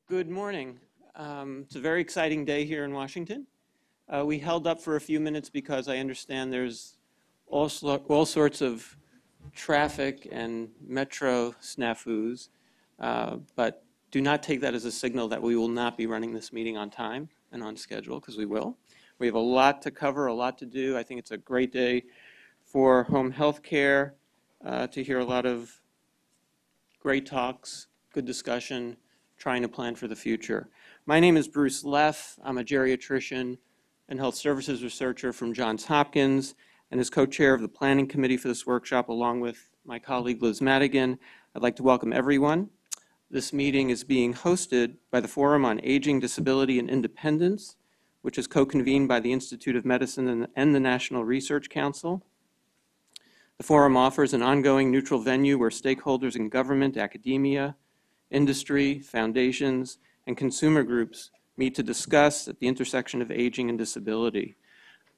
Good morning. It's a very exciting day here in Washington. We held up for a few minutes because I understand there's all sorts of traffic and metro snafus, but do not take that as a signal that we will not be running this meeting on time and on schedule, because we will. We have a lot to cover, a lot to do. I think it's a great day for home health care, to hear a lot of great talks, good discussion, trying to plan for the future. My name is Bruce Leff. I'm a geriatrician and health services researcher from Johns Hopkins and is co-chair of the planning committee for this workshop along with my colleague Liz Madigan. I'd like to welcome everyone. This meeting is being hosted by the Forum on Aging, Disability, and Independence, which is co-convened by the Institute of Medicine and the National Research Council. The forum offers an ongoing neutral venue where stakeholders in government, academia, industry, foundations, and consumer groups meet to discuss at the intersection of aging and disability.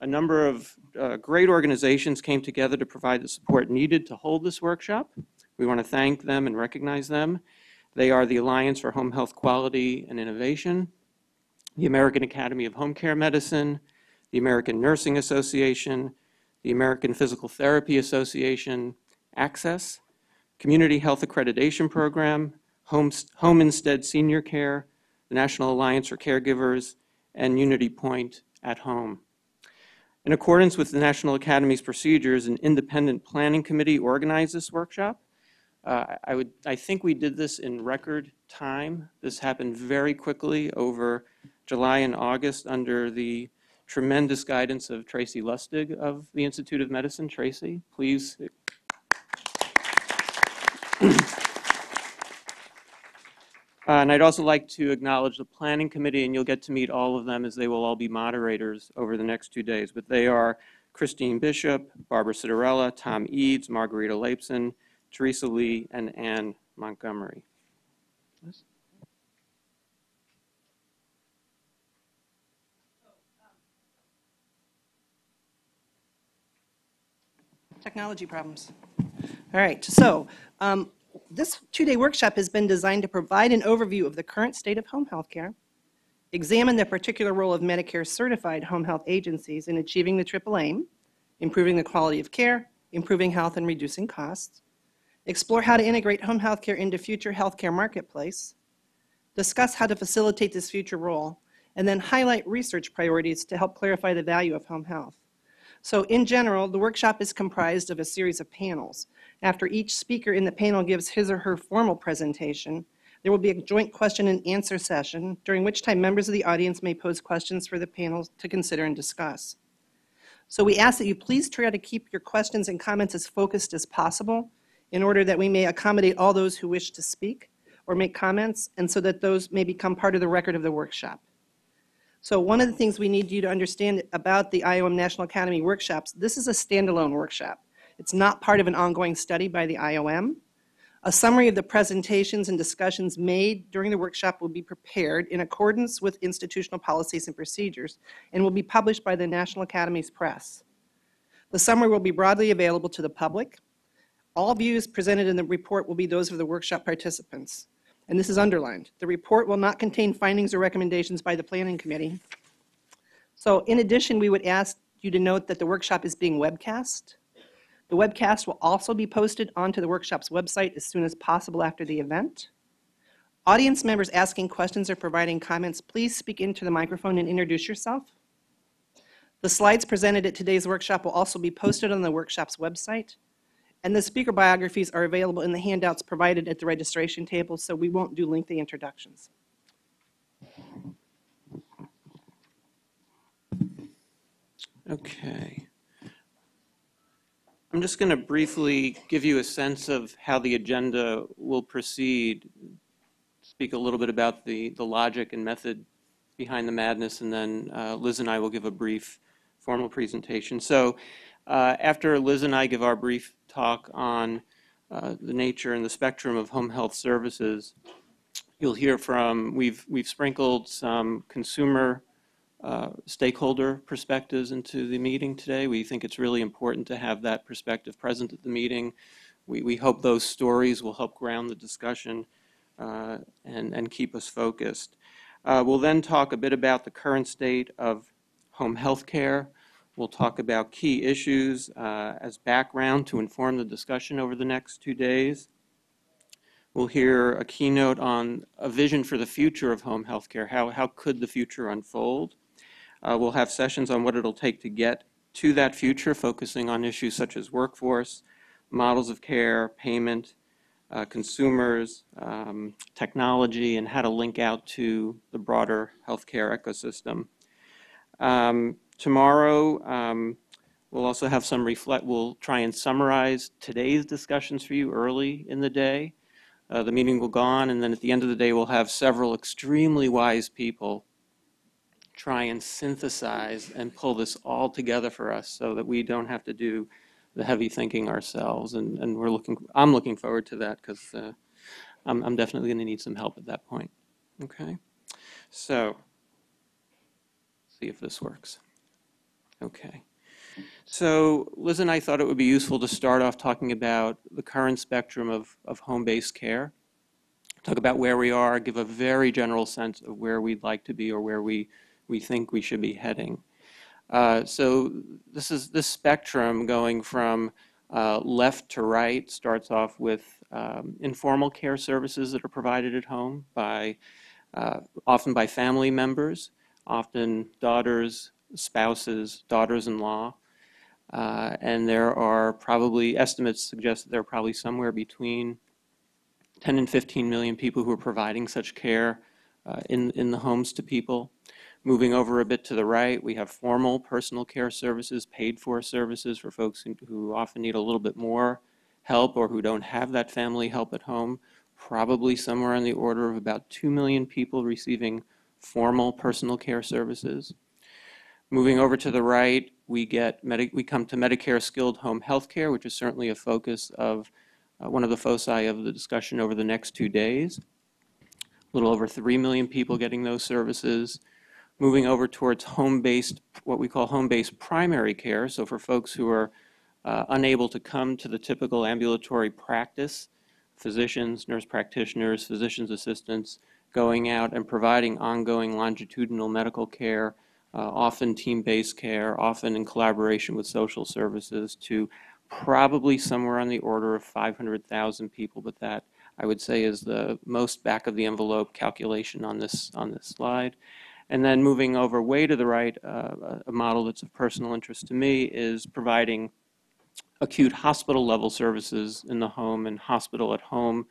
A number of great organizations came together to provide the support needed to hold this workshop. We want to thank them and recognize them. They are the Alliance for Home Health Quality and Innovation, the American Academy of Home Care Medicine, the American Nursing Association, the American Physical Therapy Association, Access, Community Health Accreditation Program, Home Instead Senior Care, the National Alliance for Caregivers, and Unity Point at Home. In accordance with the National Academy's procedures, an independent planning committee organized this workshop. I think we did this in record time. This happened very quickly over July and August under the tremendous guidance of Tracy Lustig of the Institute of Medicine. Tracy, please. And I'd also like to acknowledge the planning committee, and you'll get to meet all of them as they will all be moderators over the next 2 days. But they are Christine Bishop, Barbara Citarella, Tom Eads, Margarita Lapson, Teresa Lee, and Ann Montgomery. Yes? Technology problems. All right, so this 2-day workshop has been designed to provide an overview of the current state of home health care, examine the particular role of Medicare certified home health agencies in achieving the triple aim, improving the quality of care, improving health, and reducing costs, explore how to integrate home health care into future healthcare marketplace, discuss how to facilitate this future role, and then highlight research priorities to help clarify the value of home health. So in general, the workshop is comprised of a series of panels. After each speaker in the panel gives his or her formal presentation, there will be a joint question and answer session, during which time members of the audience may pose questions for the panel to consider and discuss. So we ask that you please try to keep your questions and comments as focused as possible in order that we may accommodate all those who wish to speak or make comments, and so that those may become part of the record of the workshop. So one of the things we need you to understand about the IOM National Academy workshops, this is a standalone workshop. It's not part of an ongoing study by the IOM. A summary of the presentations and discussions made during the workshop will be prepared in accordance with institutional policies and procedures and will be published by the National Academy's Press. The summary will be broadly available to the public. All views presented in the report will be those of the workshop participants. And this is underlined. The report will not contain findings or recommendations by the planning committee. So in addition, we would ask you to note that the workshop is being webcast. The webcast will also be posted onto the workshop's website as soon as possible after the event. Audience members asking questions or providing comments, please speak into the microphone and introduce yourself. The slides presented at today's workshop will also be posted on the workshop's website. And the speaker biographies are available in the handouts provided at the registration table, so we won't do lengthy introductions. Okay. I'm just going to briefly give you a sense of how the agenda will proceed, speak a little bit about the logic and method behind the madness, and then Liz and I will give a brief formal presentation. So after Liz and I give our brief talk on the nature and the spectrum of home health services, you'll hear from, we've sprinkled some consumer stakeholder perspectives into the meeting today. We think it's really important to have that perspective present at the meeting. We hope those stories will help ground the discussion and and keep us focused. We'll then talk a bit about the current state of home health care. We'll talk about key issues as background to inform the discussion over the next 2 days. We'll hear a keynote on a vision for the future of home health care. How could the future unfold? We'll have sessions on what it'll take to get to that future, focusing on issues such as workforce, models of care, payment, consumers, technology, and how to link out to the broader healthcare ecosystem. Tomorrow, we'll also have we'll try and summarize today's discussions for you early in the day. The meeting will go on, and then at the end of the day, we'll have several extremely wise people try and synthesize and pull this all together for us so that we don't have to do the heavy thinking ourselves. And I'm looking forward to that because I'm definitely going to need some help at that point. Okay, so see if this works. Okay. So Liz and I thought it would be useful to start off talking about the current spectrum of home-based care, talk about where we are, give a very general sense of where we'd like to be or where we think we should be heading. So this spectrum going from left to right starts off with informal care services that are provided at home often by family members, often daughters, spouses, daughters-in-law. And there are probably, estimates suggest that there are probably somewhere between 10 and 15 million people who are providing such care in the homes to people. Moving over a bit to the right, we have formal personal care services, paid-for services for folks who often need a little bit more help or who don't have that family help at home. Probably somewhere on the order of about 2 million people receiving formal personal care services. Moving over to the right, we come to Medicare skilled home health care, which is certainly a focus of one of the foci of the discussion over the next 2 days. A little over 3 million people getting those services. Moving over towards home-based, what we call home-based primary care. So for folks who are unable to come to the typical ambulatory practice, physicians, nurse practitioners, physician's assistants, going out and providing ongoing longitudinal medical care, often team-based care, often in collaboration with social services, to probably somewhere on the order of 500,000 people, but that I would say is the most back-of-the-envelope calculation on this slide. And then moving over way to the right, a model that's of personal interest to me is providing acute hospital-level services in the home and hospital-at-home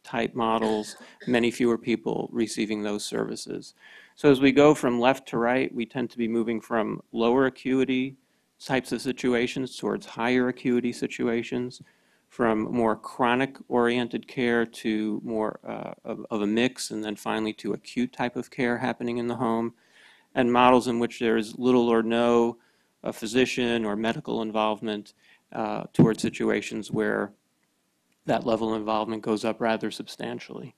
type models, many fewer people receiving those services. So as we go from left to right, we tend to be moving from lower acuity types of situations towards higher acuity situations, from more chronic-oriented care to more of a mix, and then finally to acute type of care happening in the home, and models in which there is little or no physician or medical involvement towards situations where that level of involvement goes up rather substantially.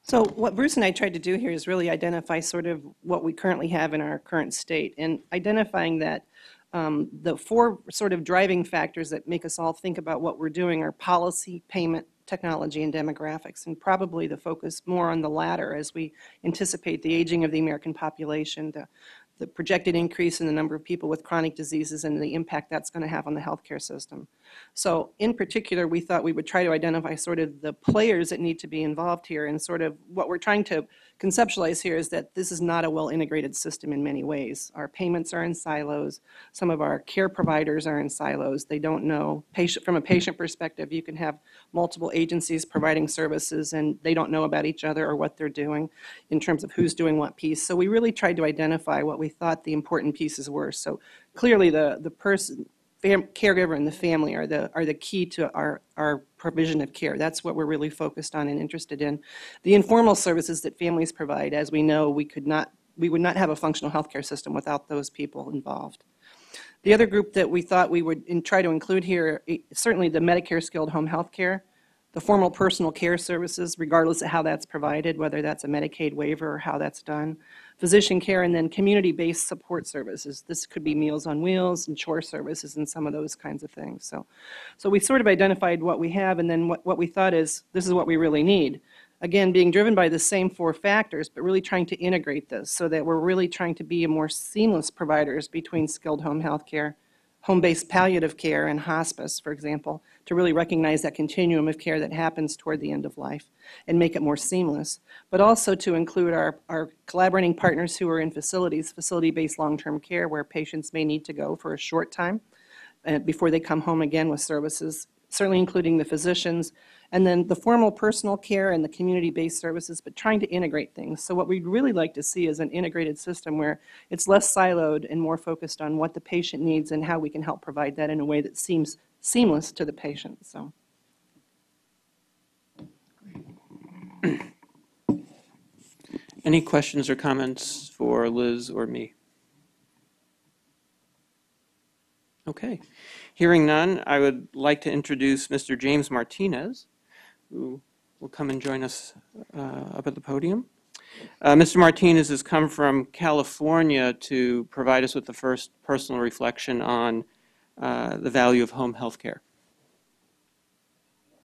So what Bruce and I tried to do here is really identify sort of what we currently have in our current state, and identifying that the 4 sort of driving factors that make us all think about what we're doing are policy, payment, technology, and demographics, and probably the focus more on the latter as we anticipate the aging of the American population, the projected increase in the number of people with chronic diseases, and the impact that's going to have on the healthcare system. So in particular, we thought we would try to identify sort of the players that need to be involved here, and sort of what we're trying to conceptualize here is that this is not a well-integrated system in many ways. Our payments are in silos. Some of our care providers are in silos. They don't know. From a patient perspective, you can have multiple agencies providing services, and they don't know about each other or what they're doing in terms of who's doing what piece. So we really tried to identify what we thought the important pieces were. So clearly the person, caregiver and the family are the key to our provision of care. That's what we're really focused on and interested in. The informal services that families provide, as we know, we would not have a functional healthcare system without those people involved. The other group that we thought we would try to include here, certainly the Medicare skilled home health care The formal personal care services, regardless of how that's provided, whether that's a Medicaid waiver or how that's done. Physician care, and then community-based support services. This could be Meals on Wheels and chore services and some of those kinds of things. So we sort of identified what we have, and then what we thought is this is what we really need. Again, being driven by the same 4 factors, but really trying to integrate this so that we're really trying to be a more seamless providers between skilled home health care, home-based palliative care, and hospice, for example, to really recognize that continuum of care that happens toward the end of life and make it more seamless, but also to include our collaborating partners who are in facilities, facility-based long-term care, where patients may need to go for a short time before they come home again with services, certainly including the physicians, and then the formal personal care and the community-based services, but trying to integrate things. So what we'd really like to see is an integrated system where it's less siloed and more focused on what the patient needs and how we can help provide that in a way that seems seamless to the patient. So. Any questions or comments for Liz or me? Okay. Hearing none, I would like to introduce Mr. James Martinez, who will come and join us up at the podium. Mr. Martinez has come from California to provide us with the first personal reflection on the value of home health care.